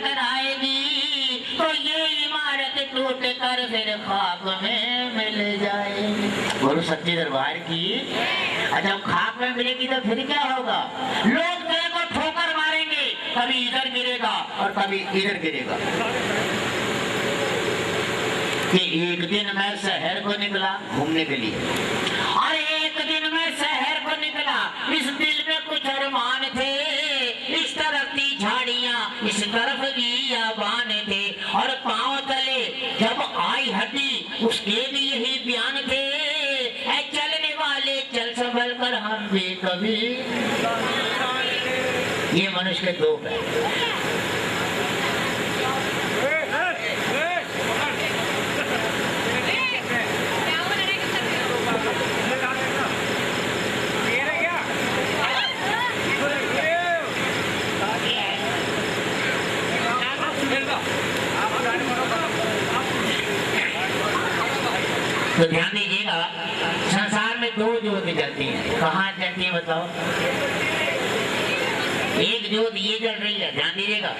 लेकर आएगी तो ये इमारत टूट कर फिर खाक में मिल जाएगी। बोलो सच्चे दरबार की। जब खाक में मिलेगी तो फिर क्या होगा? लोग तेरे को ठोकर मारेंगे, कभी इधर गिरेगा और कभी इधर गिरेगा। कि एक दिन मैं शहर को निकला घूमने के लिए, और एक दिन मैं शहर को निकला, इस दिल में कुछ अरमान थे, इस तरफ थी झाड़ियां, इस तरफ बियाबान थे, और पांव तले जब आई हड्डी उसके भी यही बयान थे, ऐ चलने वाले चल संभल कर हम भी कभी। ये मनुष्य के दो है। तो ध्यान दीजिएगा, संसार में दो ज्योति जलती हैं। कहाँ जलती है बताओ? एक ज्योत ये जल रही है, ध्यान दीजिएगा,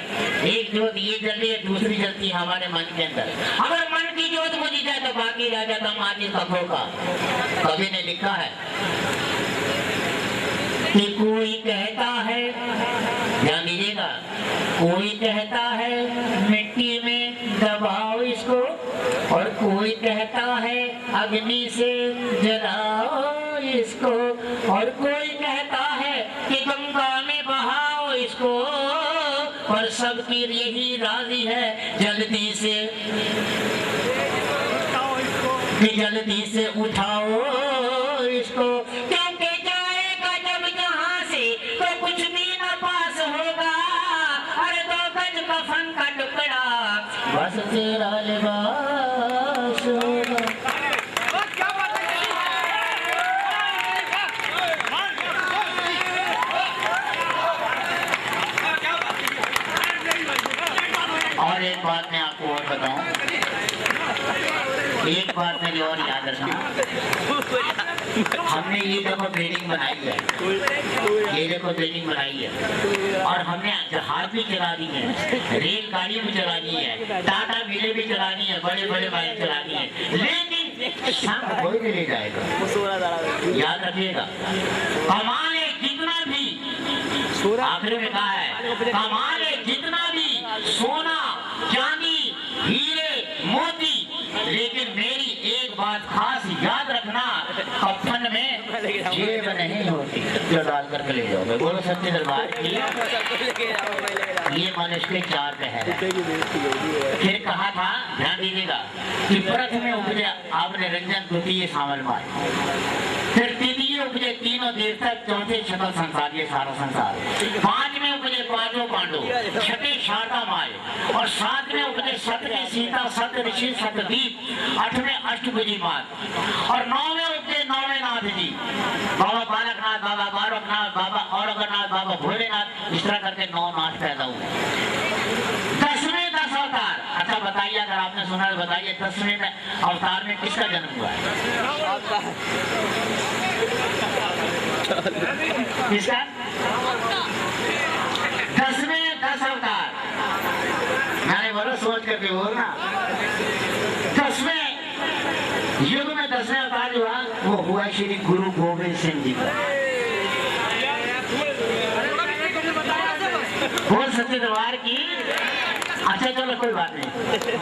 एक ज्योत ये जल रही है, दूसरी जलती है हमारे मन के अंदर। अगर मन की ज्योत बुझ जाए तो बाकी रह जाता माचिस का खोखा। कवि ने लिखा है कि कोई कहता है, ध्यान दीजिएगा, कोई कहता है मिट्टी में दबाओ इसको, और कोई कहता है अग्नि से जलाओ इसको, और कोई कहता है कि गंगा में बहाओ इसको, पर सबकी यही राजी है जल्दी से, कि जल्दी से उठाओ इसको, क्योंकि जाएगा जब यहाँ से तो कुछ भी न पास होगा, अरे 2 गज कफन का टुकड़ा बस तेरा लिबास होगा। और एक बात मैं आपको और बताऊं, एक बात मेरी और याद रखना, हमने ये देखो बिल्डिंग बनाई है, ये देखो बिल्डिंग बनाई है, और हमने जहाज भी चला दी है, रेलगाड़ी भी चलानी है, टाटा मिले भी चलानी है, बड़े बड़े माइल चलानी है, लेकिन शाम कोई भी ले जाएगा। याद रखिएगा, कमाए जितना भी, आखिर में कहा है, कमाए जितना भी सोना चांदी हीरे मोती, लेकिन मेरी एक बात खास याद रखना, कफन में जेब नहीं होती जो डाल करके ले जाओगे। बोलो सच्चे दरबार की। ये मनुष्य के 4 पहर है। फिर कहा था, ध्यान दीजिएगा, कि प्रथम में उपजे आपने रंजन, द्वितीय सावल मार, फिर तृतीय उपजे तीनों देवता, चौथे सकल संसार, ये सारा संसार, 5 में उपजे 5 पांडव, 6 शारदा माए, और 7 में उपजे 7 सीता, 7 ऋषि, 7 दीप, 8वें अष्टभुजी मात, और 9 में उपजे 9वें नाथ जी, बाबा बालकनाथ, बाबा बालकनाथ, बाबा औरंगनाथ, बाबा भोलेनाथ, इस तरह करके 9 नाथ पैदा हुए। 10वें 10 अवतार। अच्छा बताइए, अगर आपने सुना तो बताइए, 10वें अवतार में किसका जन्म हुआ है? किसका? 10वें 10 अवतार, मैंने बोला सोच करके बोलना। 10वें युग में 10वें अवतार जो हुआ, वो हुआ श्री गुरु गोविंद सिंह जी का। बोल सच्चे दरबार की। अच्छा चलो कोई बात नहीं।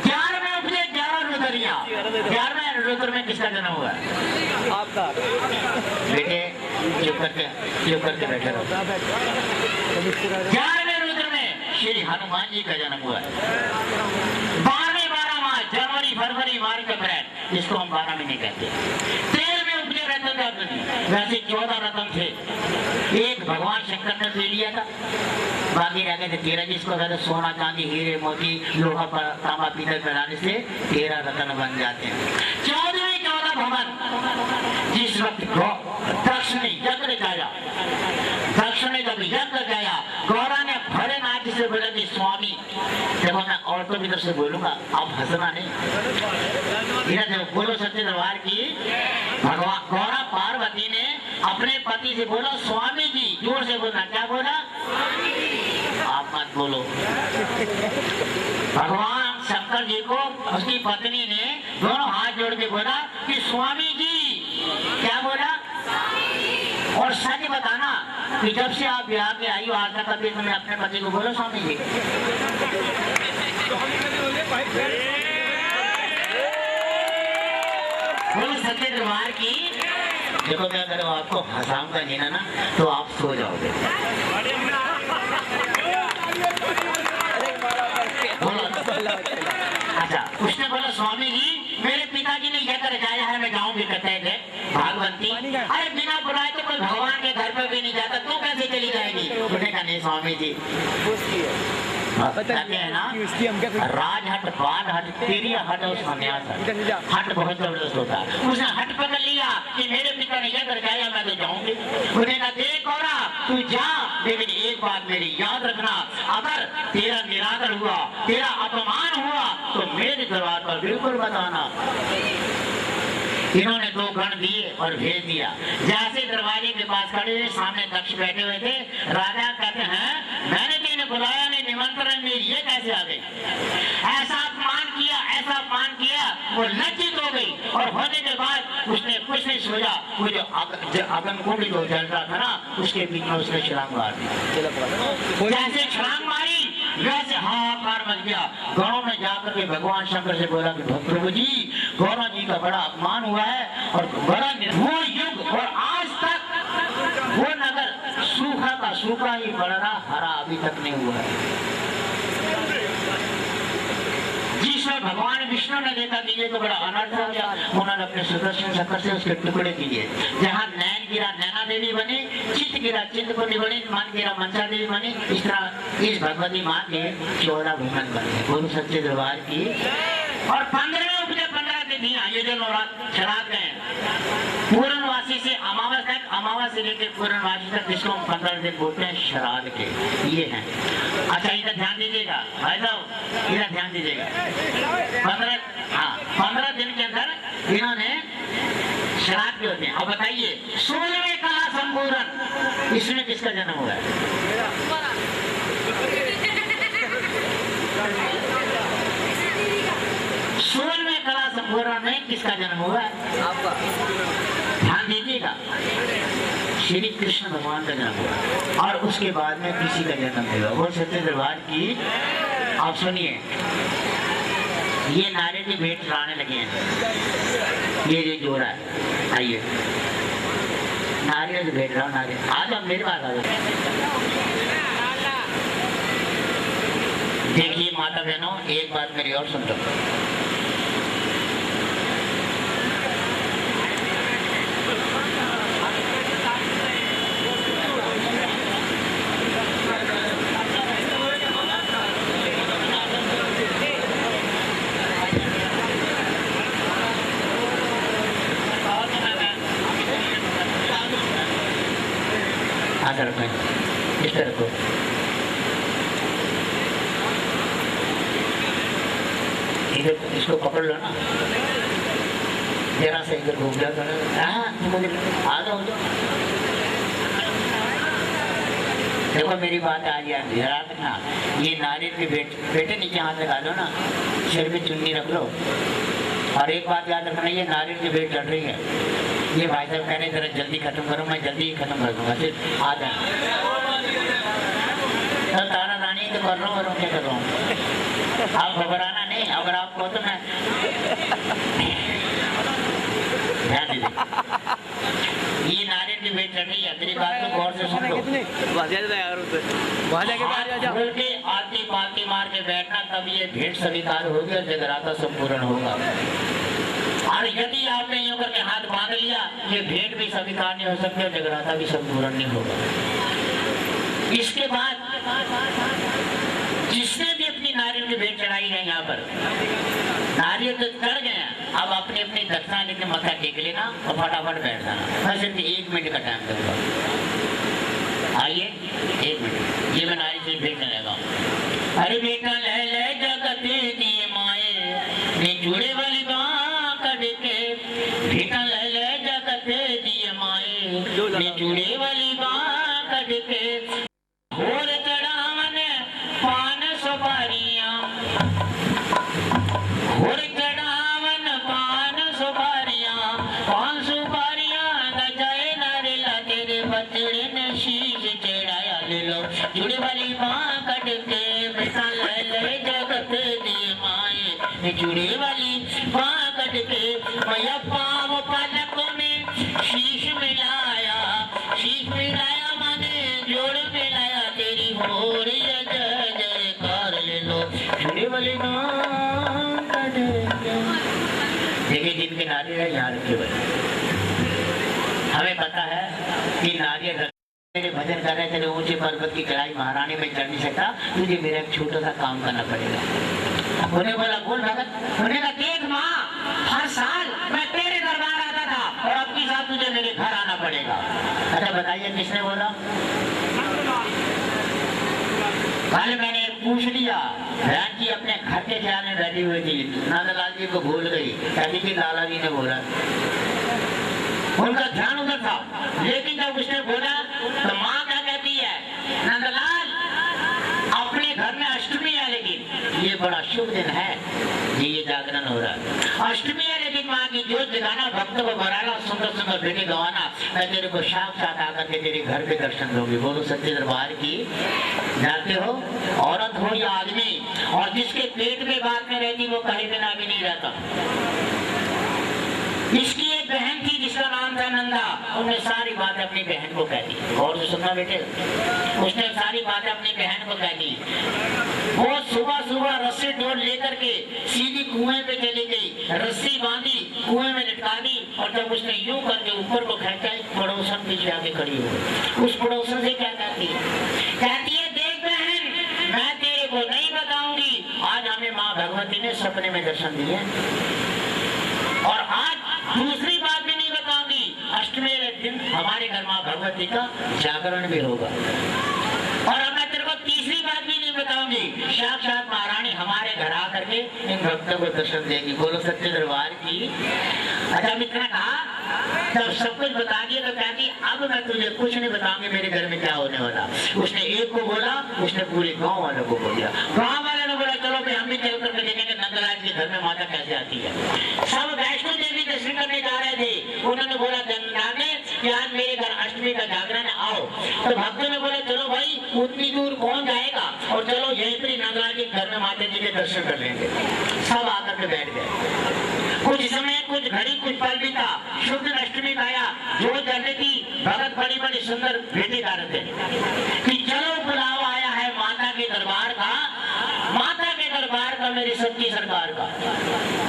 11वें उपजे 11 रुद्रिया, 11वें रुद्र में किसका जन्म हुआ? आपका। बेटे चुप करके बैठे रहो। 11वें रुद्र में श्री हनुमान जी का जन्म हुआ। 12वें 12 मार्च, जनवरी फरवरी मार्च अप्रैल, इसको हम 12 महीने कहते हैं। 13वें उपजे रतन, वैसे 14 रतन थे, एक भगवान शंकर ने ले लिया था, बाकी रह गए थे 13, जिसको कहते सोना चांदी हीरे मोती लोहा तांबा पीतल बनाने से 13 रत्न बन जाते हैं। 14वें 14 भवन, जिस वक्त दक्ष ने यज्ञ लगाया, दक्ष ने जब यज्ञ लगाया, गौरा ने भोलेनाथ जी से बोला कि स्वामी, देखो मैं औरतों की तरफ से बोलूंगा, आप हंसना नहीं, इधर बोलो सच्चे दरबार की। भगवान गौरा पार्वती ने अपने पति से बोला स्वामी जी, जोर से बोलना, क्या बोला? आप मत बोलो। भगवान शंकर जी को उसकी पत्नी ने दोनों हाथ जोड़ के बोला कि स्वामी जी, क्या बोला? और सच बताना कि जब से आप ब्याह के आई हो आज तक कभी तुमने अपने पति को बोलो स्वामी जी? बोलो सच्चे दरबार की। देखो क्या करो, आपको हंसाऊंगा नहीं ना तो आप सो जाओगे। अच्छा, उसने बोला स्वामी जी मेरे पिताजी ने यह कर जाया है, मैं जाऊंगी कहते थे भागवती। अरे बिना बुलाए तो कोई भगवान के घर पर भी नहीं जाता, तू कैसे चली जाएगी? उसने कहा नहीं स्वामी जी, कहते हैं ना राज हट बाल हट तेरी हट और सन्यास हट बहुत जबरदस्त होता है। उसने हट पकड़ लिया कि मेरे पिता ने यह कर जाया, मैं तो जाऊंगी। उसने कहा देख औरा तू जा, लेकिन एक बात मेरी याद रखना, अगर तेरा निरादर हुआ, तेरा अपमान हुआ तो मेरे दरबार पर बिल्कुल बताना। इन्होंने 2 गण दिए और भेज दिया। जैसे दरवाजे के पास खड़े हुए सामने दक्ष बैठे हुए थे, राजा कहते हैं मैंने तेने बुलाया नहीं, निमंत्रण नहीं, ये कैसे आ गई? ऐसा अपमान किया, ऐसा अपमान किया। वो लज्जित हो गई और होने के बाद उसने कुछ नहीं सोचा, वो जो अगन कुंड जो जल रहा था ना उसके बीच में उसने छलांग मार दी। जैसे छलांग मारी वैसे हाहाकार मच गया। गांव में जाकर के भगवान शंकर से बोला कि प्रभु जी गौरव जी का बड़ा अपमान हुआ है और बड़ा वो युग और आज तक वो नगर सूखा का सूखा ही बढ़ रहा, हरा अभी तक नहीं हुआ है। जिसमें भगवान विष्णु ने देखा कि ये तो बड़ा अनर्थ हो गया, उन्होंने अपने सुदर्शन चक्र से उसके टुकड़े किए। जहाँ नैन गिरा नैना देवी बनी, चित्त गिरा चित्तकुंडी बनी, मन गिरा मनसा देवी बनी। इस तरह इस भगवती माँ के 14 भुवन बने गुरु सच्चे दरबार की। और 15 उपजे 15 दिन ये जो नवरात्र शराब गए पूर्णवासी से अमावस तक, अमावस से लेकर पूर्णवासी तक, जिसको हम 15 दिन बोलते हैं श्राद्ध के, ये हैं। अच्छा इधर ध्यान दीजिएगा भाई साहब, इधर ध्यान दीजिएगा। 15 दिन के अंदर इन्होंने श्राद्ध के होते हैं। अब बताइए 16वें कला संपूर्ण इसमें किसका जन्म हुआ है? 16वें कला संपूर्ण में किसका जन्म हुआ है? आपका। ध्यान दीजिएगा, श्री कृष्ण भगवान का जन्म हुआ और उसके बाद में किसी का जन्म हुआ। वो सच्चे दरबार की। आप सुनिए, ये नारे की भेंट चढ़ाने लगे हैं। ये जोड़ा है, आइए नारियल की भेंट रहा हूँ। नारियल आ जाओ मेरे पास आ जाओ। देखिए माता बहनों, एक बात मेरी और सुन लो। आधा रखो, इस तरह रखो। इधर इसको पकड़ लो ना, जरा से इधर घूम जाओ। आ जाओ। देखो मेरी बात आज याद जरा रखना, ये नारियल के बेटे नीचे हाथ लगा लो ना, सिर में चुन्नी रख लो। और एक बात याद रखना, ये नारियल की भेंट चढ़ रही है। ये भाई साहब कह रहे जरा जल्दी खत्म करो, मैं जल्दी ही खत्म कर दूंगा, सिर्फ आ जाए। तो तारा रानी तो कर रहा हूँ और क्या कर रहा हूँ, आप घबराना नहीं। अगर आपको तो मैं ध्यान दीजिए, ये नारियल की भेंट चढ़ रही है। मेरी बात को गौर से सुन लो। आरती पालती मार के बैठना, तब ये भेंट स्वीकार होगी और जगराता संपूर्ण होगा। और यदि आपने यूं करके हाथ बांध लिया, ये भेंट भी स्वीकार नहीं हो सकती और जगराता भी संपूर्ण नहीं होगा। इसके बाद जिसने भी अपनी नारियल की भेंट चढ़ाई है, यहाँ पर नारियल तो चढ़ गए, अब अपनी अपनी दक्षिणा लेके मत्था टेक लेना और फटाफट बैठ जाना। मैं सिर्फ 1 मिनट का टाइम दूंगा। आइए 1 मिनट, ये मैं नारियल से भेंट नहीं लगा। अरे बेटा ले ले जगत दिए माए ने जुड़े वाली बेटा ले ले जगत दिए माए ने जुड़े वाली बात के, और चढ़ावन पान सुपारियां चूड़ी वाली बाँ कट के मैया पाँव पलकों में शीश मिलाया, शीश मिलाया माने जोड़ मिलाया तेरी हो रही है जय जयकार ले लो चूड़ी वाली बाँ कट के। देखिए जिनके नारी है यहाँ रखे हुए, हमें पता है कि नारी तेरे भजन कर रहे तेरे ऊंचे पर्वत की चढ़ाई महारानी में चढ़ नहीं सकता, तुझे मेरा एक छोटा सा काम करना पड़ेगा। उन्हें बोला बोल भगत, उन्हें कहा देख माँ हर साल मैं तेरे दरबार आता था और अब की साथ तुझे मेरे घर आना पड़ेगा। अच्छा बताइए किसने बोला? कल मैंने पूछ लिया, बहन जी अपने घर के ख्याल में बैठी हुई थी, नंदलाल जी को भूल गई, कहती थी लाला जी ने बोला, उनका ध्यान उधर था। लेकिन जब उसने बोला तो माँ क्या कहती है, नंदलाल अपने घर में अष्टमी है, लेकिन ये बड़ा शुभ दिन है जी, ये जागरण हो रहा है, अष्टमी है, लेकिन माँ की जोत जगाना, भक्तों को बुलाना, सुंदर सुंदर बेटे गवाना, मैं तेरे को साक्षात आकर के तेरे घर पे दर्शन दूंगी। बोलो सच्चे दरबार की। जाते हो औरत हो या आदमी, और जिसके पेट में बात में रहती वो कहीं बिना भी नहीं रहता। इसकी एक बहन थी जिसका नाम था नंदा, उसने सारी बातें अपनी बहन को कह दी। और जो सुनना बेटे, उसने सारी बातें अपनी बहन को कह दी। वो सुबह सुबह रस्सी डोर लेकर के सीधी कुएं पे चली गई, रस्सी बांधी, कुएं में लटका दी, और जब उसने यूं करके ऊपर को खेचा, पड़ोसन पीछे आके खड़ी हो गई। उस पड़ोसन से क्या कहती है देख बहन मैं तेरे को नहीं बताऊंगी, आज हमें माँ भगवती ने सपने में दर्शन दिए, और आज दूसरी बात भी नहीं बताऊंगी, अष्टमी के दिन हमारे घर माँ भगवती का जागरण भी होगा, और अब मैं तेरे को तीसरी बात भी नहीं बताऊंगी, साक्षात महारानी हमारे घर आकर के इन भक्तों को दर्शन देगी। बोलो सच्चे दरबार की। अच्छा मित्र कहा जब सब कुछ बता दिया तो कहती अब मैं तुझे कुछ नहीं बताऊंगी मेरे घर में क्या होने वाला। उसने एक को बोला, उसने पूरे गांव वालों को बोल दिया। गांव वाले ने बोला चलो भाई हम भी चल करके देखेंगे नंदलाल के घर में माता कैसे आती है। सब वैष्णो देवी दर्शन करने जा रहे थे, उन्होंने बोला कि आज मेरे घर अष्टमी का जागरण आओ। तो भक्तों ने बोला चलो भाई उतनी दूर कौन जाएगा, और चलो यहीं पर नंदलाल के घर में माता जी के दर्शन कर लेंगे। सब आकर के बैठ गए। कुछ समय कुछ घड़ी कुछ पल भी था, शुद्ध अष्टमी आया, जो जलती थी भगत बड़ी बड़ी सुंदर भेटे गा रहे थे कि चलो बुलावा आया है माता के दरबार का, माता के दरबार का, मेरी सच्ची सरकार का।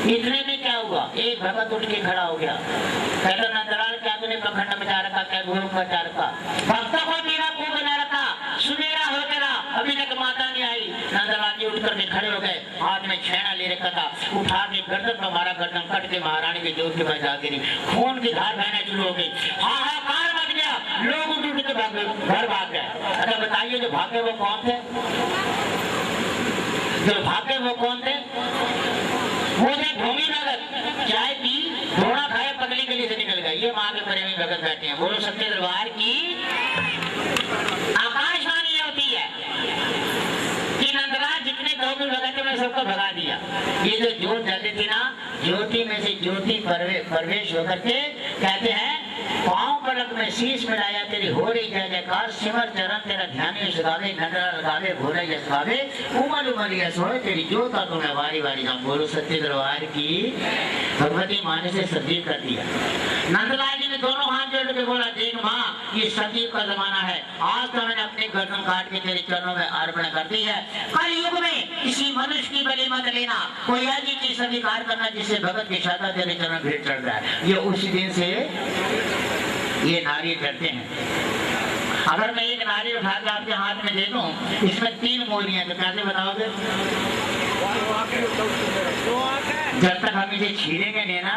इतने में क्या हुआ, एक भगत उठ के खड़ा हो गया, कहता नंदलाल क्या तूने पखंड मचा रखा, क्या घूम मचा रखा, भक्तों को मेरा मुंह बना रखा, सुनेरा हो गया, अभी तक माता नहीं आई। नंदलाल जी उठ करके खड़े हो गए, हाथ में छेना ले रखा था, उठा के गर्दन पर मारा, गर्दन कट के महारानी की जोत के पास जा गिरी, खून की धार बहना शुरू हो गई, हाहाकार मच गया, लोग उठ उठ के घर भाग गए। अच्छा बताइए जो भागे वो कौन थे? जो भागे वो कौन थे? वो थे ढोंगी भगत, चाय पी धोना खाए पगली गली से निकल गए। ये माँ के प्रेमी भगत बैठे हैं। बोलो सत्य दरबार की। आकाशवाणी होती है कि नंदलाल जितने ढोंगी भगत में सबको भगा दिया। ये जो ज्योत जलती थी ना, ज्योति में से ज्योति प्रवेश होकर के कहते हैं पांव पलक में शीश मिलाया तेरी हो रही जय जयकार, सिमर चरण तेरा ध्यान सुधावे, नंदलाल गावे भोले जसवावे, उमल उमल सोए तेरी ज्योत तो मैं वारी वारी जाऊं। बोलो सच्चे दरबार की। भगवती माँ ने से सती कर दिया। नंदलाल जी ने दोनों हाथ जोड़ के बोला देख माँ ये सती का जमाना है, आज तो मैंने अपनी गर्दन काट के तेरे चरणों में अर्पण कर दी है। कल युग में किसी मनुष्य की बलि मत लेना, कोई ऐसी चीज स्वीकार करना जिससे भगत की श्रद्धा तेरे चरण भेंट चढ़ रहा है। ये उसी दिन से ये नारी करते हैं। अगर मैं एक नारी उठा के आपके हाथ में दे दूं, इसमें 3 मूलियां, तो कैसे बताओगे? जब तक हम इसे छीलेंगे नहीं ना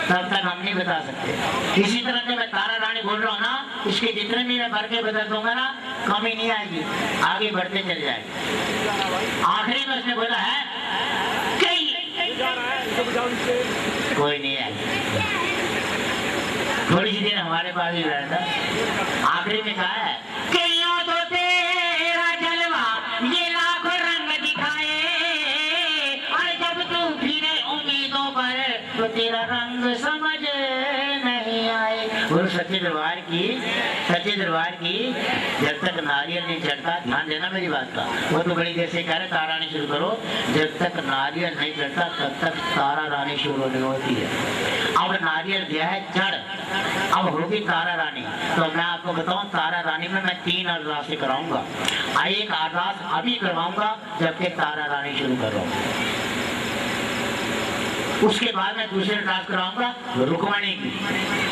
तब तक हम नहीं बता सकते। इसी तरह से मैं तारा रानी बोल रहा हूँ ना, इसके जितने भी मैं भर के बता दूंगा ना कमी नहीं आएगी, आगे बढ़ते चल जाएगी। आखिरी में उसने बोला है कोई नहीं आएगी। थोड़ी सी देर हमारे पास ही रहता, आखिरी में कहा है कईयों तो तेरा जलवा ये लाखों रंग दिखाए, और जब तू फिरे उम्मीदों पर तो तेरा रंग समझ नहीं आए। और सच्चे दरबार की जब तक नारियल नहीं चढ़ता, ध्यान देना मेरी बात का, वो तो बड़ी देर से कह रहे तारा रानी शुरू करो, जब तक नारियल नहीं चढ़ता तब तक तारा रानी शुरू नहीं होती है। अब नारियल दिया है चढ़, अब होगी तारा रानी। तो मैं आपको बताऊं, तारा रानी में मैं 3 अरदास कराऊंगा। एक अरदास अभी करवाऊंगा जबकि तारा रानी शुरू कर रहा हूं, उसके बाद मैं दूसरे अरदास कराऊंगा रुकमणी की,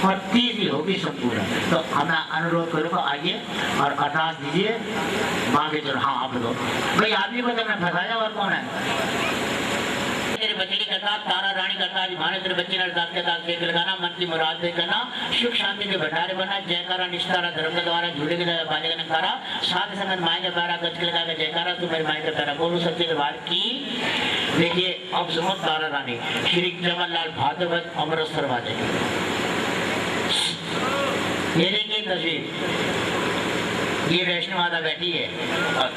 और तीसरी होगी संपूर्ण। तो मैं अनुरोध करूंगा, आइए और अरदास दीजिए, मांगे चलो। हाँ आप दो भाई, आदमी को तो मैं फंसाया, और कौन है? तेरे बच्चे की करता, तारा रानी करता, भाने तेरे बच्चे ने अरदास के दास देख लगाना, मन की मुराद दे करना, सुख शांति के भंडारे बना, जयकारा निष्ठारा धर्म के द्वारा झूले के द्वारा बाजे का नकारा, साथ संगत माए के प्यारा गज के लगा के जयकारा, तू मेरे माए का प्यारा, बोलो सच्चे दरबार की। देखिए अब सुनो तारा रानी, श्री जवाहरलाल भागवत अमृतसर वाले, ये देखिए तस्वीर, ये वैष्णो माता बैठी है और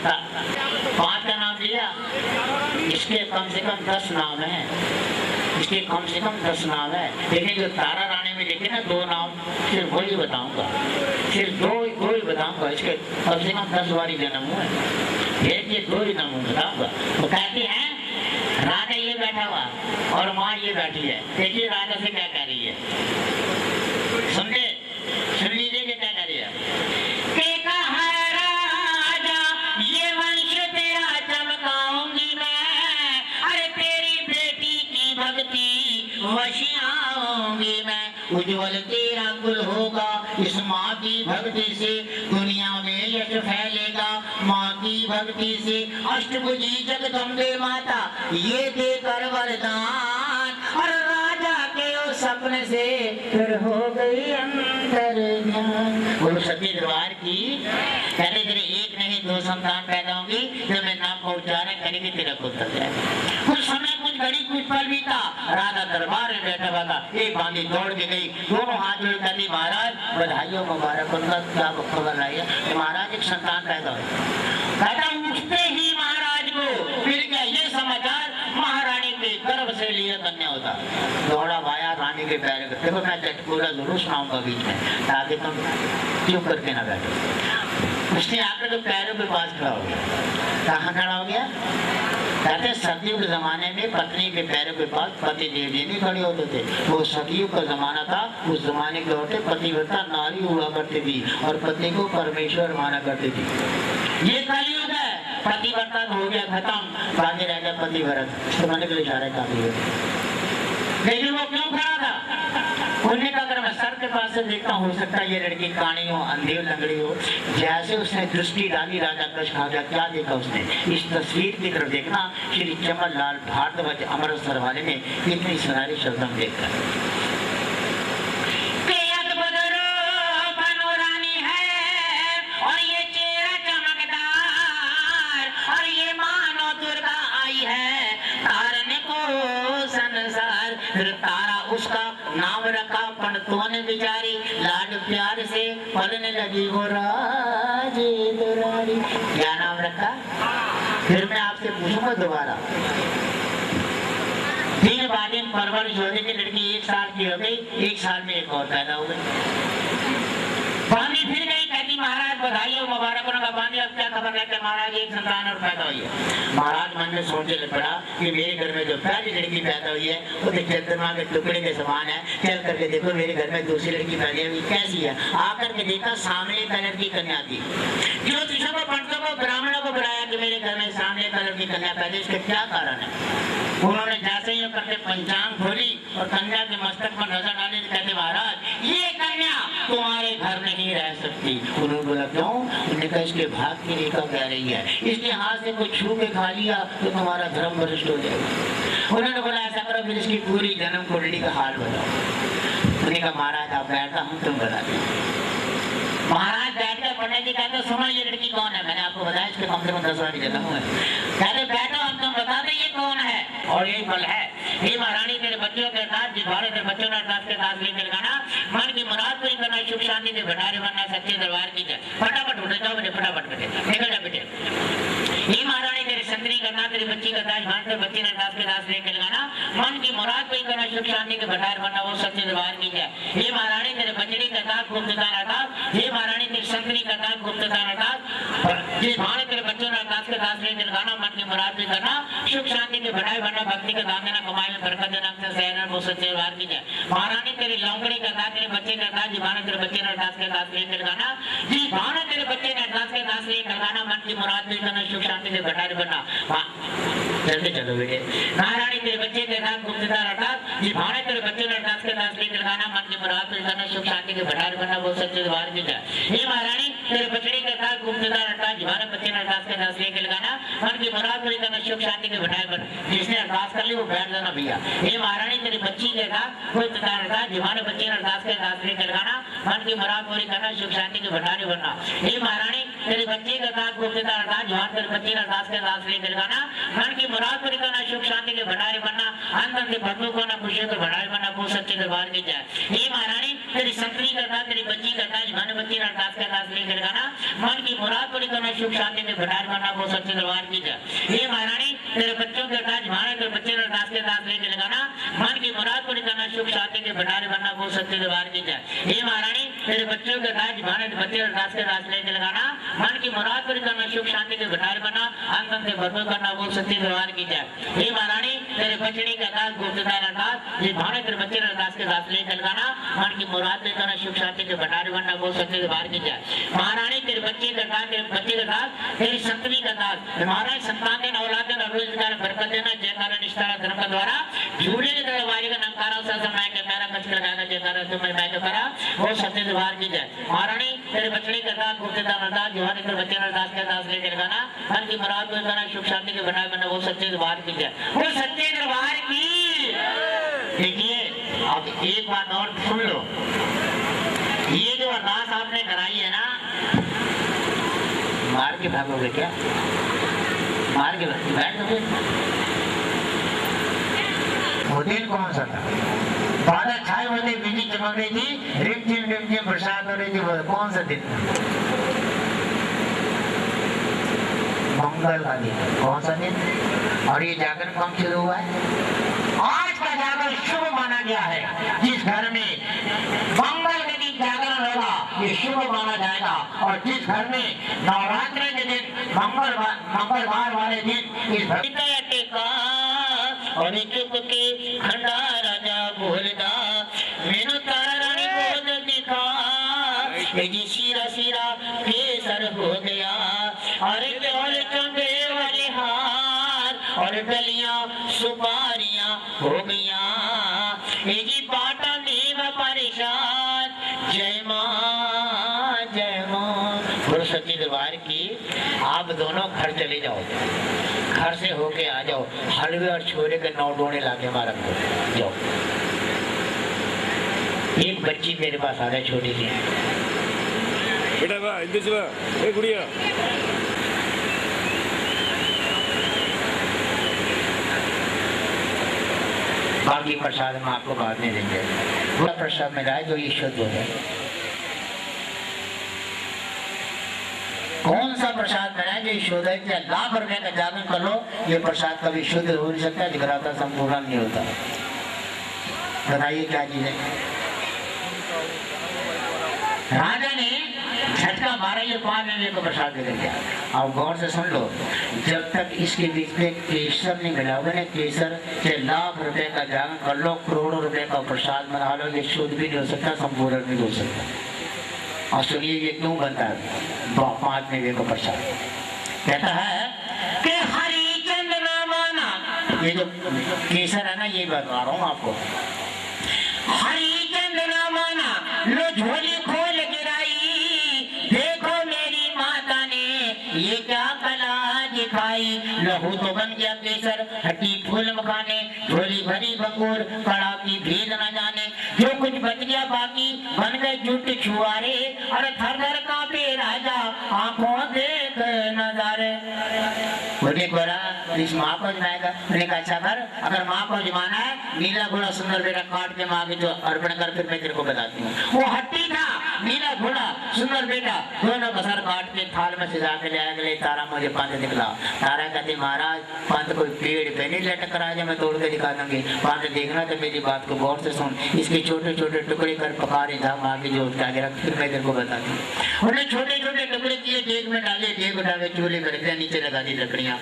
5 का नाम लिया, इसके कम से कम 10 नाम है, इसके कम से कम 10 नाम है। लेकिन जो तारा रानी में लिखे ना 2 नाम, सिर्फ वही बताऊंगा, सिर्फ दो ही बताऊंगा, इसके कम से कम 10 बारी जन्म हुआ है, ये 2 ही नाम बताऊंगा। तो कहती है राधा ये बैठा हुआ और माँ ये बैठी है, देखिए राधा से क्या कह रही है, समझे? सुन लीजिए कि क्या कह रही है। वशियाऊंगी मैं, उज्जवल तेरा कुल होगा, इस माँ की भक्ति से दुनिया में यश फैलेगा, माँ की भक्ति से अष्टभुजी जगदम्बे माता ये देकर वरदान, और राजा के उस सपने से फिर हो गई अंतर ध्यान। बोलो सच्चे दरबार की। कहते तेरे 1 नहीं 2 संतान पैदा होंगी, जब मैं नाम का उच्चारण करेंगे तेरा पुत्र जाएगा। कुछ समय कुछ घड़ी कुछ पल बीता, राधा दरबार में बैठा हुआ था, एक बांदी दौड़ के गई, दोनों हाथ जोड़ कहती महाराज बधाइयों मुबारक, उनका क्या खबर आई है? महाराज एक संतान पैदा हुआ। कहता उठते ही महाराज को मिल गया ये समाचार, महारानी के गर्भ से लिए कन्या होता। दौड़ा आया रानी के पैर, देखो मैं चटकूला जरूर सुनाऊंगा बीच में, ताकि तुम चुप करके ना बैठो। उसने आकर तो पैरों के पास खड़ा हो गया। कहाँ खड़ा हो गया? कहते सदियों के जमाने में पत्नी के पैरों के पास पति देव जी नहीं खड़े होते थे, वो सदियों का जमाना था। उस जमाने के होते पतिव्रता नारी हुआ करती थी और पति को परमेश्वर माना करती थी। ये कलयुग है, पतिव्रता हो गया खत्म, बाकी रह गया पतिव्रत। सुनाने के लिए इशारा काफी है। लेकिन वो क्यों खड़ा था? उन्हें का अगर मैं सर के पास से देखता, हो सकता है ये लड़की कानी हो, अंधी हो, लंगड़ी हो। जैसे उसने दृष्टि डाली राजा कृष्ण खा गया। क्या देखा उसने? इस तस्वीर की तरफ देखना, श्री जवाहरलाल भारद्वाज अमृतसर वाले में इतनी सुनहरी शब्द देखकर तारा उसका नाम रखा पंडितों ने बिचारी, लाड प्यार से पलने लगी वो राजे दुलारी। क्या नाम रखा? फिर मैं आपसे पूछूंगा दोबारा। 3 बाद परवरिश होने की लड़की 1 साल की हो गई, 1 साल में एक और पैदा हो गई। बांदी फिर गई, कहती महाराज बधाई हो मुबारक होने का। बांदी अब क्या खबर है कि महाराज एक संतान और पैदा हुई है। महाराज मन में सोचने लग पड़ा कि मेरे घर में जो पहली लड़की पैदा हुई है वो चंद्रमा के टुकड़े के समान है, चल करके देखो मेरे घर में दूसरी लड़की पैदा हुई कैसी है। आकर के देखा सामने कलर की कन्या थी। ज्योतिषों को, पंडितों को, ब्राह्मणों को बुलाया कि मेरे घर में सामने कलर की कन्या पैदा, इसका क्या कारण है? उन्होंने जैसे ही करके पंचांग खोली और कन्या के मस्तक पर नजर डाली, कहते महाराज ये कन्या तुम्हारे घर नहीं रह सकती। उन्होंने बोला क्यों? उन्होंने कहा इसके भाग की रेखा कह रही है, इसके हाथ से कुछ छू के खा लिया तो तुम्हारा धर्म भ्रष्ट हो जाएगा। उन्होंने बोला ऐसा करो फिर इसकी पूरी जन्म कुंडली का हाल बताओ। उन्होंने कहा महाराज आप बैठा, हम तुम बता दें। महाराज बैठकर पंडित जी कहते सुनो ये लड़की कौन है? मैंने आपको बताया इसके कम से कम 10 बार जन्म हुए। कहते बैठो हम तुम बता दे ये कौन है। और ये बल है, हे महारानी तेरे बच्चों के साथ जिभारे तेरे बच्चों ने अरदास के साथ लेकर गाना, मन की मुराद पूरी करना, सुख शांति के भंडारे बनना, सच्चे दरबार की जय। फटाफट उठे जाओ बेटे, फटाफट बेटे निकल जा बेटे। हे महारानी तेरे संतरी करना, तेरी बच्ची का दास मानते बच्चे ने दास के दास लेकर गाना मन की मुराद कोई करना सुख शांति के भंडार बनना वो सच्चे दरबार की जय। हे महारानी तेरे बचड़ी का दास गुप्तता रहता, हे महारानी तेरी संतरी का दास गुप्तता रहता, ये भाने तेरे बच्चों ने दास के दास लेकर गाना मन की मुराद भी करना सुख शांति के भंडार बनना भक्ति का दान देना कमाई में बरकत देना सहना वो सच्चे दरबार की जय। महारानी तेरी लौंगड़ी का दास तेरे बच्चे का दास, जी भाने तेरे बच्चे ने दास के दास लेकर गाना, जी भाने तेरे बच्चे ने दास के दास लेकर गाना मन की मुराद भी करना सुख शांति के भंडार बनना। जल्दी चलो बेटे। महारानी तेरे बच्चे के दास गुप्तता रहता, जी भाने तेरे बच्चे ने दास के दास लेकर गाना मन की मुराद भी करना सुख शांति के भंडार बनना वो सच्चे दरबार की जय। हे महारानी तेरे बचड़ी के दास गुप्तता रहता, जी भाने बच्चे ने दास के दास लेकर गाना मन की मुराद भी करना सुख शांति के भंडार बनना। जिसने अरदास कर ली वो बैठ जाना भैया। हे महारानी तेरी बच्ची के दास गुप्तता रहता, जी भाने बच्चे ने दास के दास लेकर गाना मन की मुराद पूरी करना सुख शांति के भंडार बनना। हे महारानी तेरे बच्चे का दास गुप्तता रहता, जी भाने तेरे बच्चे ने दास के दास लेकर गाना मन की मुराद पूरी करना सुख शांति के भंडार बनना। अंदर से भक्तों को ना खुशियों के भंडार बनना वो सच्चे दरबार की जय। हे महारानी तेरी संतरी का दास तेरी बच्ची का दास, जी भाने बच्चे ने दास के दास लेकर गाना मन की मुराद पूरी करना सुख शांति के भंडार बनना वो सच्चे दरबार की जय। हे महारानी तेरे बच्चों के दास, भाने तेरे बच्चे ने दास के दास लेकर गाना मन की मुराद पूरी करना सुख शांति के भंडार बनना वो सच्चे दरबार की जय। हे महारानी तेरे बच्चों के दास, भाने तेरे बच्चे ने दास के दास लेकर गाना मन की मुराद पूरी करना सुख शांति के भंडार बनना। अंत से भरपूर करना वो सच्चे दरबार की जय। हे महारानी तेरे बचड़ी का दास गुप्तता रहता, जी भाने तेरे बच्चे ने दास के दास लेकर गाना मन की मुराद पूरी करना सुख शांति के भंडार बनना वो सच्चे दरबार की जय। महारानी तेरे बच्चे का दास तेरे बच्चे का दास तेरी संतरी का दास, महाराज संतान देना औलाद देना रोजगार बरकत देना जयकारा निष्ठा धर्म का द्वारा झूले के दरबारी का नमकारा सा मैं के मेरा कच लगाना जयकारा तुम मैं के करा वो सत्य दरबार की जय। महारानी तेरे बचड़ी का दास गुप्तता रहता, जी भाने तेरे बच्चे ने दास के दास लेकर गाना मन की मुराद पूरी करना सुख शांति के भंडार बनना वो सच्चे दरबार की जय। वो सच्चे दरबार की। देखिए अब एक बात और सुन लो, ये जो अरदास आपने कराई है ना, मार के भागोगे क्या? मार के बैठ दोगे? वो दिन कौन सा था? बादल छाए हुए थे, बिजली चमक रही थी, रिमझिम बरसात हो रही थी, वो कौन सा दिन था? मंगल का दिन। कौन सा दिन? और ये जागरण कब शुरू हुआ है? आज का जागरण शुभ माना गया है। जिस घर में मंगल के दिन जागरण होगा ये शुभ माना जाएगा, और जिस घर में नवरात्र के दिन मंगलवार वाले दिन इस टेका और चुप के खंडा राजा बोलदा मेनू तारा रानी बोल दिखा सीरा सीरा केसर हो गया, अरे चौल चंबे वाले हार और डलियां सुपारियां हो गया, मेरी बाटा देव परेशान जय मां जय मां। गुरु सच्ची दरबार की आप दोनों घर चले जाओ, घर से होके आ जाओ, हलवे और छोले के 9 डोने लाके मारा जाओ। एक बच्ची मेरे पास आ गई छोटी सी, बेटा बा इधर से बा, ए गुड़िया बाकी प्रसाद हम आपको बाद में देंगे। पूरा प्रसाद मिला है जो ये शुद्ध हो है। कौन सा प्रसाद मिला है जो शुद्ध है? क्या लाख रुपए का जागरण कर लो, ये प्रसाद कभी शुद्ध हो नहीं सकता, जगराता संपूर्ण नहीं होता। बताइए क्या चीज है? राजा ने झटका मारा, ये 5 महीने को प्रसाद दे देंगे। अब गौर से सुन लो, जब तक इसके बीच में केसर नहीं मिला होगा ना, केसर से लाख रुपए का जागरण कर लो, करोड़ों रुपए का प्रसाद बना लो, ये शुद्ध भी नहीं हो सकता, संपूर्ण नहीं हो सकता। और सुनिए ये क्यों बनता है 5 महीने को प्रसाद? कहता है कि हरिचंद ना माना, ये जो केसर है ना, ये बता रहा हूँ आपको, हरिचंद ना माना लो झोली खोल गिराई, देखो मेरी माता ने ये क्या कला दिखाई, लहू तो बन गया केसर, हड्डी फूल मखाने, झोली भरी बंगूर, कड़ा की भेद न जाने, जो कुछ बच गया बाकी बन गए जुट छुआरे, अरे थर थर कांपे राजा आंखों देख नजारे। बोले बोला इस माँ को जमाएगा? मैंने कहा अच्छा कर, अगर माँ को जमाना है नीला घोड़ा सुंदर बेटा काट के माँ के जो अर्पण कर, फिर मैं तेरे को बताती हूँ। वो हड्डी था, नीला घोड़ा सुंदर बेटा दोनों का सर काट के थाल में सजा के ले गए। तारा मुझे पंत दिखला। तारा कहती महाराज पंत कोई पेड़ पे नहीं लटक रहा है, मैं तोड़ के दिखा दूंगी। पंत देखना तो मेरी बात को गौर से सुन, इसके छोटे छोटे टुकड़े कर पका रहे था आगे जो उठा के रख, फिर मैं तेरे को बता दूँ। उन्हें छोटे छोटे टुकड़े किए, देख में डाले, देख उठा के चूल्हे में रख दिया, नीचे लगा दी लकड़ियाँ।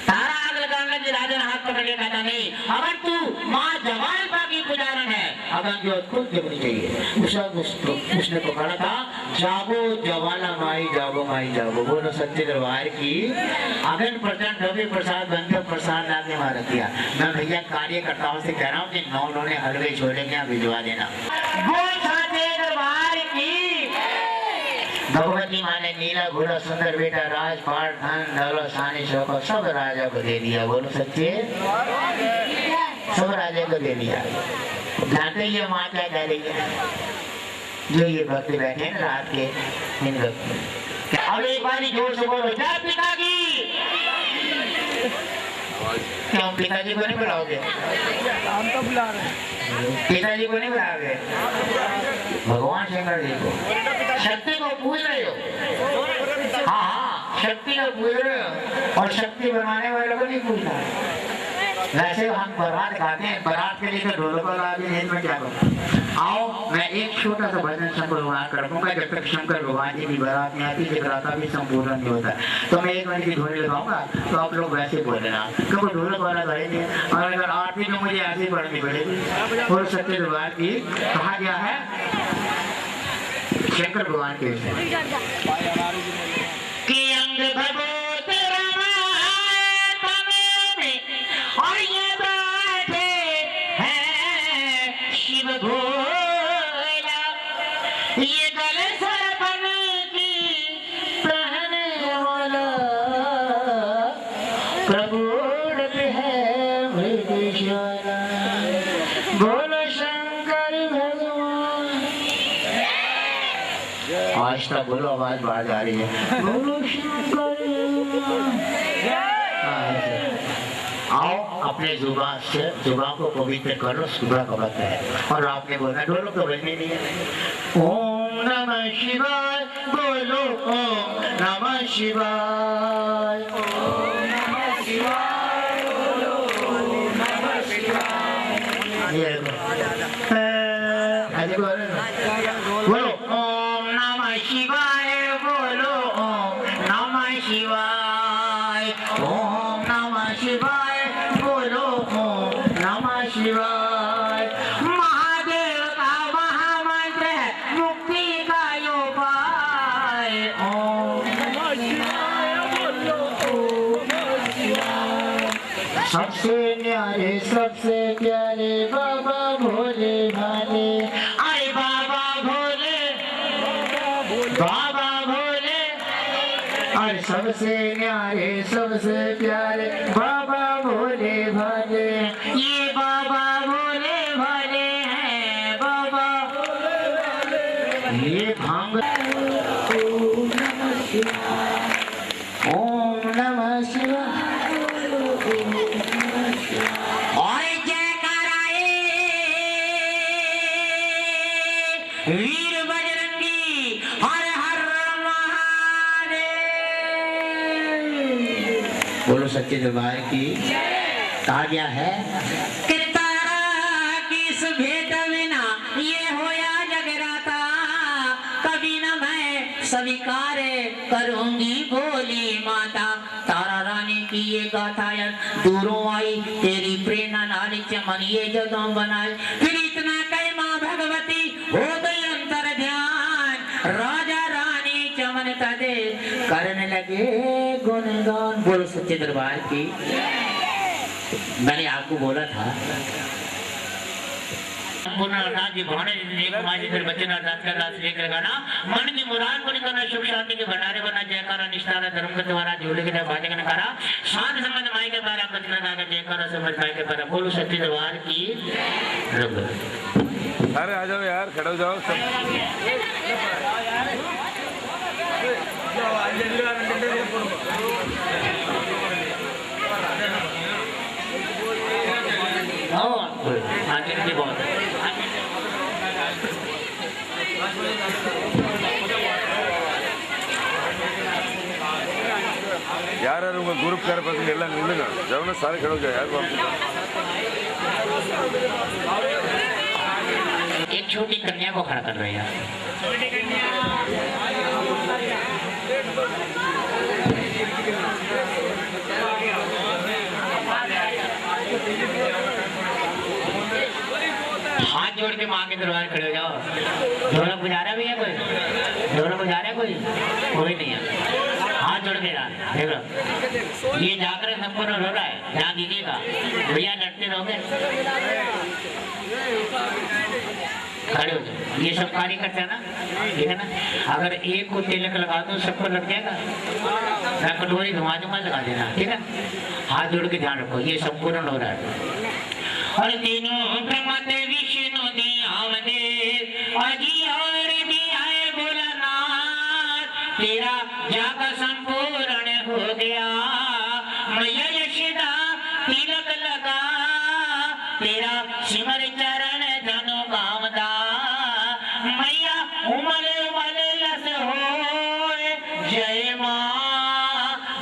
तारा आग लगाने लगी, राजा ने हाथ पकड़ के कहता नहीं अगर तू माँ जवान की पुजारन है, अगर जो खुद जगनी चाहिए। उसने पकड़ा था जागो जवाला माई जागो माई जागो। बोलो सच्चे दरबार की। अगन प्रचंड रवि प्रसाद बनकर प्रसाद लाके वहां रख दिया। मैं भैया कार्यकर्ताओं से कह रहा हूँ कि 9 लोने हलवे छोले के यहाँ भिजवा देना। बोल सच्चे दरबार की। भगवती माँ ने नीला घोड़ा सुंदर बेटा राजपाट धन दौलत शान शौकत सब राजा को दे दिया। बोलो सच्चे, सब राजा को दे दिया। जानते ये माँ क्या कह रही है? जो ये भक्त बैठे हैं रात के इन भक्त, अब एक बार जोर से बोलो जय पिता की। क्यों पिताजी को नहीं बुलाओगे? हम तो बुला रहे हैं। पिताजी को नहीं बुलाओगे? भगवान शंकर जी को, शक्ति को पूज रहे हो। हाँ हाँ, शक्ति को पूज रहे हो, और शक्ति बनाने वालों को नहीं पूछना। वैसे हम बारात गाते हैं, बारात के लिए तो ढोलक लगा के में क्या करूँ। आओ मैं एक छोटा सा भजन शंकर भगवान कर दूंगा, जब तक शंकर भगवान जी की बारात में आती जगराता भी संपूर्ण नहीं होता। तो मैं 1 मिनट की ध्वनि लगाऊंगा, तो आप लोग वैसे बोलना, क्योंकि ढोलक वाला गाएंगे और अगर आरती तो मुझे ऐसे ही पढ़नी पड़ेगी। और सत्य दरबार की कहा गया है शंकर भगवान के कि अंग भगो और ये बैठे हैं शिव भोला, ये गले सरपन की पहने वाला प्रभु है मृगशाला। बोलो शंकर भगवान। आज तक बोलो, आवाज बाहर जा रही है। बोलो शंकर भगवान। आओ अपने जुबान को पवित्र करो, सुबह का वक्त है और आपने बोला ढोलो तो बजने नहीं है। ओम नमः शिवाय बोलो, ओम नमः शिवाय, ओम नमः शिवाय बोलो, ओम नमः शिवाय। ये बोलो ओम नमः शिवाय, बोलो ओम नमः शिवाय, ओम नमः शिवाय बोलो, ओम नमः शिवाय। महादेव का महामंत्र है, मुक्ति का उपाय। ओम नमः शिवाय बोलो, ओम नमः शिवाय। सबसे न्यारे सबसे प्यारे बाबा भोले भाले, अरे बाबा भोले, बाबा भोले, अरे सबसे न्यारे सबसे प्यारे बाबा भोले भाले। ये बाबा भोले भाले हैं, बाबा ये भांग। ओम नमः शिवाय, ओम नमः शिवाय। और जयकाराए वीर बजरंगी, हर हर महादेव। बोलो सच्चे दरबार की। कहा गया है कि तारा किस भेंट बिना ये होया जगराता, कभी न मैं स्वीकार करूंगी बोली माता। तारा रानी की ये गाथा दूरों आई, तेरी प्रेरणा नारी चमन ये जदों बनाई। फिर इतना कह माँ भगवती हो गई अंतर ध्यान, राजा रानी चमन तदे करने लगे गुणगान। बोलो सच्चे दरबार की। मैंने आपको बोला था मन की मुराद पूरी करना, सुख शांति के भंडारे बना, जयकारा निष्ठारा धर्म के द्वारा झूले के बाजे का नकारा, शांत संबंध माई के द्वारा कचना का जयकारा समझ माई के द्वारा। बोलो सच्चे दरबार की। अरे आ जाओ यार, खड़े हो जाओ सब। बहुत யார் யார் உங்கள் குரூப்கார பசங்க எல்லாம் நில்லுங்க ஜவுன சாரி கிடக்கு யார் एक छोटी कन्या को खड़ा कर रहे हैं। हाथ जोड़ के माँ के दरबार खड़े हो जाओ। ढोलक बजा रहा भी है कोई? ढोलक बजा रहा है कोई? कोई नहीं है। हाथ जोड़ के देख लो, ये जागरण संपूर्ण हो रहा है, ध्यान दीजिएगा। भैया लड़ते रहोगे, खड़े हो जाओ। ये सब कार्य करते हैं ना, ठीक है ना। अगर एक को तिलक लगा दो सबको लग जाएगा। मैं कटोरी घुमा दूंगा, लगा देना, ठीक है। हाथ जोड़ के ध्यान रखो, ये संपूर्ण हो रहा है। और तीनों प्रमत विष्णु दियावने अजी और दियाए भोलानाथ तेरा जाग संपूर्ण हो गया। मैया यशोदा तिलक लगा तेरा सिमर चरण धनु कामदा। मैया उमले उमले यस हो जय माँ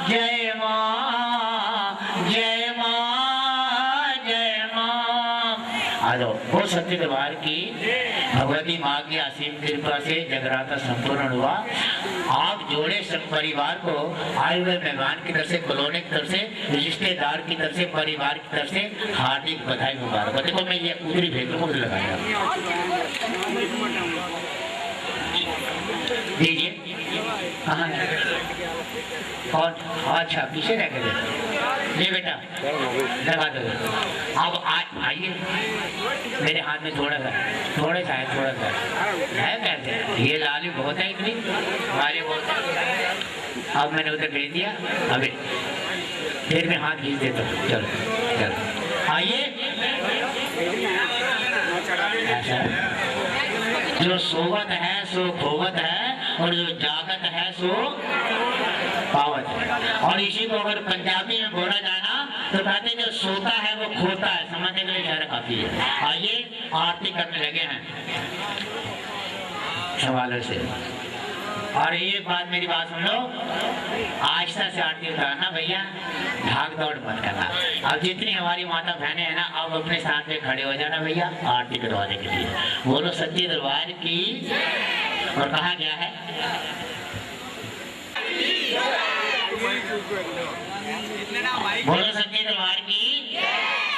जय माँ जय माँ जय माँ। आ जाओ। वो सत्य दरबार की भगवती माँ की असीम कृपा से जगराता संपूर्ण हुआ। आप जोड़े सब परिवार को आए हुए मेहमान की तरफ से, कॉलोनी की तरफ से, रिश्तेदार की तरफ से, परिवार की तरफ से हार्दिक बधाई मुबारक। देखो मैं ये उधरी भेज दूँ, लगाया दीजिए। कहाँ है? कौन? अच्छा पीछे रह गए। ले बेटा लगा दो। अब आइए, मेरे हाथ में थोड़ा सा है, थोड़ा सा है कैसे? ये लाली बहुत है, इतनी लाली बहुत है। अब मैंने उधर भेज दिया, अभी फिर मैं हाथ खींच देता हूँ। चलो चलो आइए। ऐसा जो सोवत है सो खोवत है, और जो जागत है सो पावत है। और इसी को अगर पंजाबी में बोला जाए ना तो कहते हैं जो सोता है वो खोता है। समझने के लिए इशारा काफी है। आइए आरती करने लगे हैं सवालों से। और एक बात, मेरी बात सुन लो, आस्था से आरती उतारना भैया, भाग दौड़ मत करना। अब जितनी हमारी माता बहनें हैं ना, अब अपने साथ में खड़े हो जाना भैया आरती करवाने के लिए। बोलो सच्चे दरबार की। और कहा गया है बोलो सच्चे दरबार की।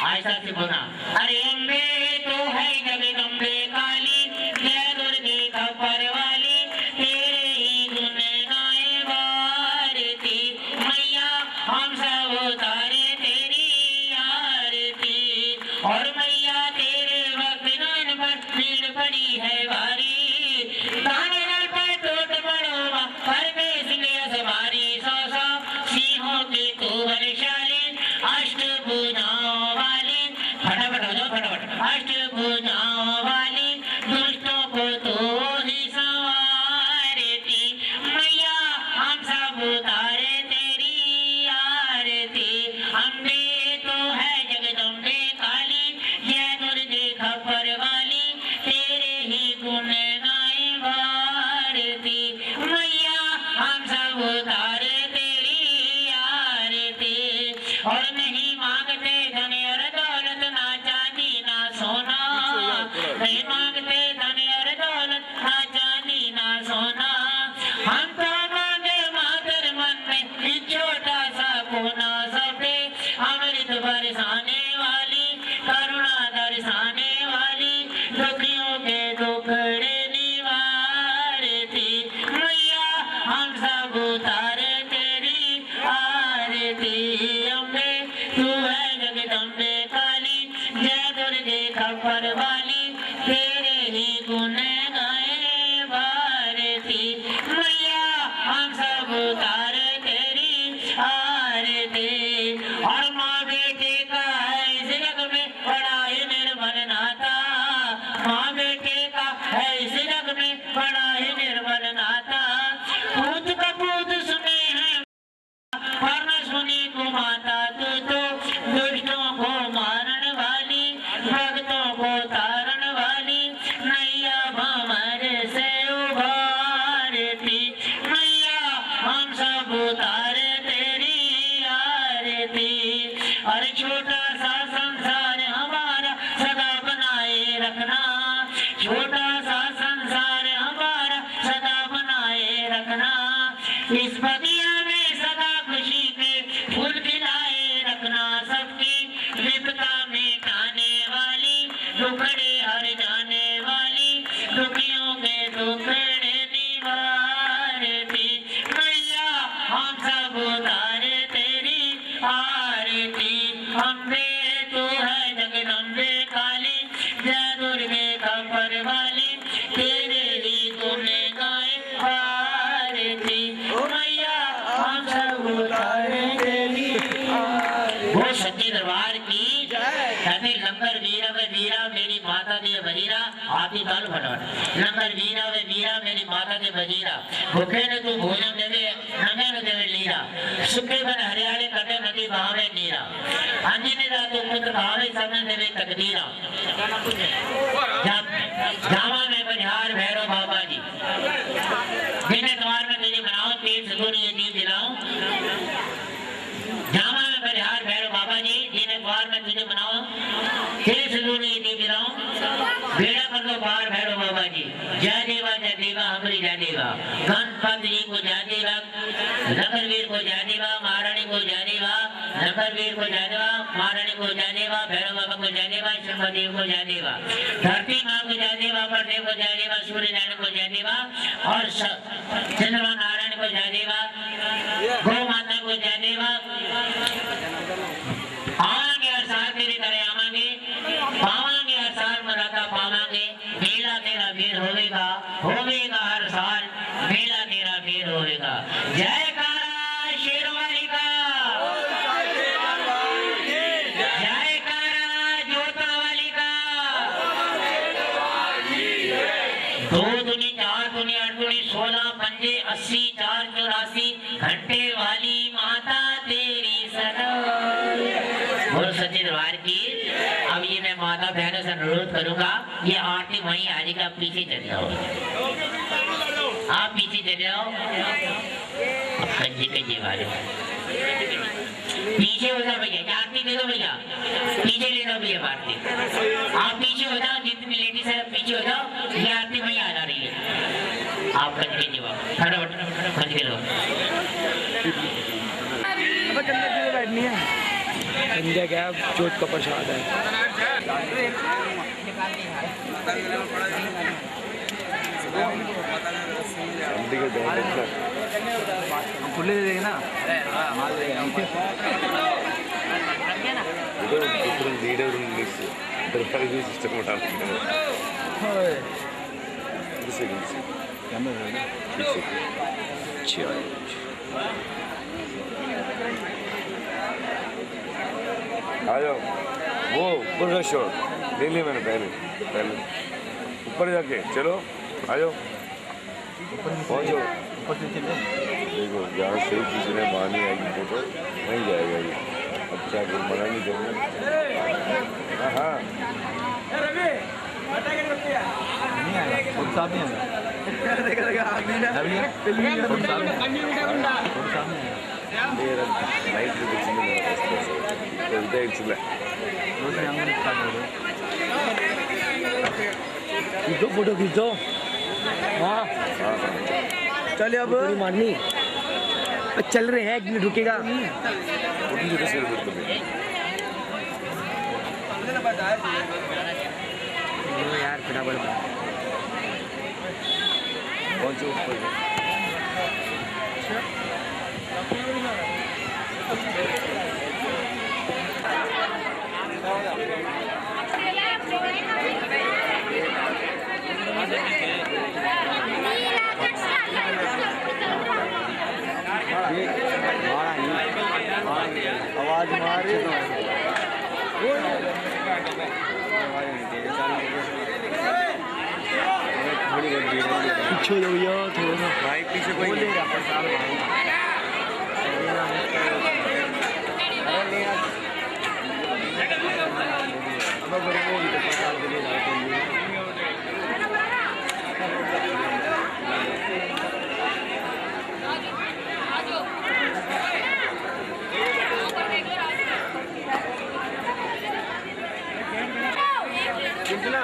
आस्था से बोलना। अरे अम्बे तो है जगदम्बे काली, जय दुर्गे खप्पर वाली, तेरे ही गुण गाए भारती। मैया हम सब उतारे तेरी आरती। और मैया तेरे भक्तगण पर भीड़ पड़ी है भारी। दाने दल पर टूट पड़ो पर इसलिए सवारी। सौ सौ सिंहों की तू बलशाली, अष्टभुजाओं वाली। फटाफट हो जाओ फटाफट। अष्टभुजाओं वाली, दुष्टों को तो ही संवारती। मैया हम सब उतारे तेरी आरती। अम्बे तो है जगदम्बे काली, जय दुर्गे खप्पर वाली, तेरे ही गुण गाए भारती। मैया हम सब उतारे तेरी आरती। और नहीं मांगते धन और दौलत, ना चांदी ना सोना। नहीं मांगते धन और दौलत, ना चांदी ना सोना। हम तो मांगे मातर मन में एक छोटा सा कोना। सबे अमृत बरसाने वाली, करुणा दर्शाने वाली, दुखियों के दुखड़े निवारती। मैया हम सब उतारे तेरी आरती। अम्बे तू है जगदम्बे काली, जय दुर्गे खप्पर वाली, तेरे ही गुण गाए भारती। मैया हम सब उतारे तेरी आरती। और माँ बेटे का है इस जग में बड़ा ही निर्मल नाता। माँ बेटे का है इस जग में बड़ा ही निर्मल नाता। पूत का पूत सुने हैं पर न सुनी को माता। तू तो दुष्टों को मारन वाली, भक्तों को तारन वाली, नैया भंवर से उभारती। मैया हम सब उतारे तेरी इस बगिया में सदा खुशी के फूल खिलाए रखना सबकी विपदा में आने वाली दुखड़े हर जाने वाली दुखियों के दुखड़े निवारती मैया हम सब उतारे तेरी आरती अम्बे तू है जगदम्बे काली जय दुर्गे खबर वाली तेरे ही तूने गाए आरती मैया हम सब उतारे तेरी वो सच्चे दरबार की कहते लंगर वीरा वे वीरा मेरी माता दे वजीरा आती ताल फटाट लंगर वीरा वे वीरा मेरी माता दे वजीरा भूखे ने तू भोजन देवे नंगे ने देवे लीरा सुखे बन हरियाले कटे नदी बहावे नीरा अंजनी दा तू पुत्र भावे समय देवे तकदीरा जावा में बनिहार भैरव बाबा जी जिन्हें द्वार में तेरी बनाओ तीर सदुनी ये दीप दिलाओ जामा में बनिहार भैरव बाबा जी जिन्हें द्वार में तुझे बनाओ तेरे सदुनी ये दीप दिलाओ बेड़ा कर दो पार भैरव बाबा जी जय देवा हमारी जय देवा गणपति जी को जय देवा नगरवीर को जय देवा महारानी को जय देवा नगरवीर को जय देवा महारानी को जय देवा भैरव बाबा को जय देवा शंभदेव को जय देवा धरती माँ को जय देवा परदेव को जय देवा सूर्य नारायण को जय देवा और चंद्रमा नारायण को जय देवा गौ माता को जय देवा आवांगे हर साल तेरे करे आवांगे पावांगे हर साल मराता पावांगे मेला तेरा भीड़ होवेगा हर साल मेला तेरा भीड़ होवेगा जयकारा शेरवाली का जयकारा जोतावाली का 2 दूनी 4 दूनी 8 दूनी 16 पंजे 80 4 84 घंटे वाली माता तेरी सदा बोल सच्चे दरबार की। अब ये मैं माता बहनों से अनुरोध करूंगा ये आरती वहीं आने का पीछे चले जाओ आप पीछे चले जाओ कंजी वाले पीछे हो जाओ भैया आरती दे दो भैया पीछे ले जाओ भैया आरती आप पीछे हो जाओ जितनी लेडीज है पीछे हो जाओ ये आरती वहीं आ जा रही है आप कंजी जवाब फटाफट कंजी लो बैठनी है इंडिया क्या चोट का प्रसाद है खुले दे देना लीडर सिस्टम आ जाओ वो ऊपर का शॉट ले लिया मैंने पहले ऊपर जाके चलो आ जाओ पहुँचो देखो जहाँ से किसी ने मानी आएगी फोटो वहीं जाएगा ये अच्छा फिर मना नहीं करूँगा हाँ खींचो फोटो खींचो हाँ चले अब मारनी चल रहे हैं 1 मिनट रुकेगा यार फटाफट पहुँचो ऊपर आवाज मारे पीछे हो भैया थोड़ा सा भाई पीछे कोई नहीं कितना